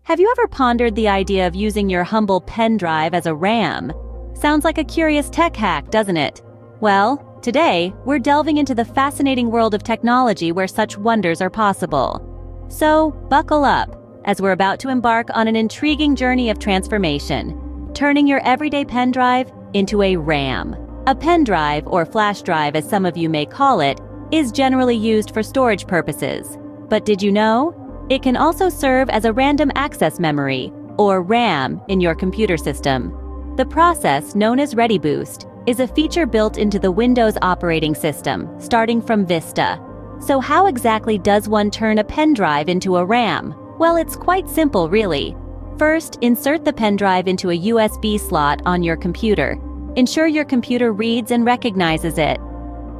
Have you ever pondered the idea of using your humble pen drive as a RAM? Sounds like a curious tech hack, doesn't it? Well, today, we're delving into the fascinating world of technology where such wonders are possible. So, buckle up, as we're about to embark on an intriguing journey of transformation, turning your everyday pen drive into a RAM. A pen drive, or flash drive as some of you may call it, is generally used for storage purposes. But did you know? It can also serve as a random access memory, or RAM, in your computer system. The process, known as readyboost, is a feature built into the Windows operating system, starting from Vista. So how exactly does one turn a pen drive into a RAM? Well, it's quite simple, really. First, insert the pen drive into a USB slot on your computer. Ensure your computer reads and recognizes it.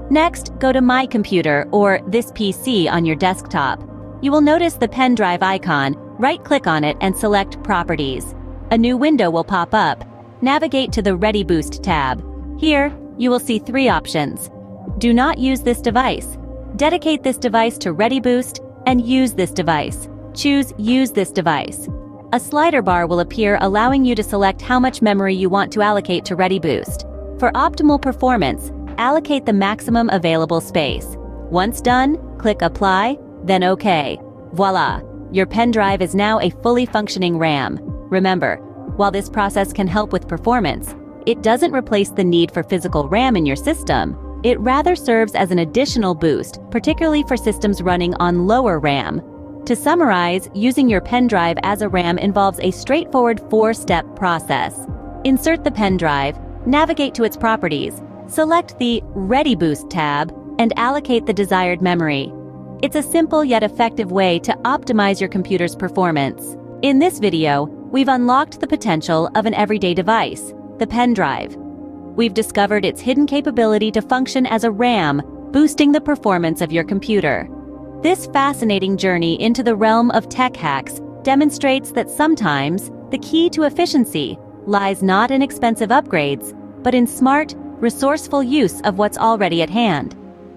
Next, go to My Computer or This PC on your desktop. You will notice the pen drive icon, right-click on it and select Properties. A new window will pop up. Navigate to the readyboost tab. Here, you will see 3 options. Do not use this device. Dedicate this device to readyboost and use this device. Choose Use this device. A slider bar will appear allowing you to select how much memory you want to allocate to readyboost. For optimal performance, allocate the maximum available space. Once done, click Apply, then OK. Voila! Your pen drive is now a fully functioning RAM. Remember, while this process can help with performance, it doesn't replace the need for physical RAM in your system. It rather serves as an additional boost, particularly for systems running on lower RAM. To summarize, using your pen drive as a RAM involves a straightforward 4-step process. Insert the pen drive, navigate to its properties, select the readyboost tab, and allocate the desired memory. It's a simple yet effective way to optimize your computer's performance. In this video, we've unlocked the potential of an everyday device, the pen drive. We've discovered its hidden capability to function as a RAM, boosting the performance of your computer. This fascinating journey into the realm of tech hacks demonstrates that sometimes the key to efficiency lies not in expensive upgrades, but in smart, resourceful use of what's already at hand.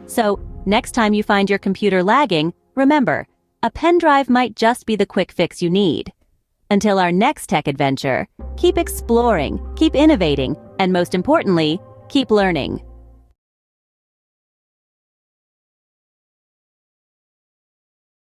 So, next time you find your computer lagging, remember, a pen drive might just be the quick fix you need. Until our next tech adventure, keep exploring, keep innovating, and most importantly, keep learning.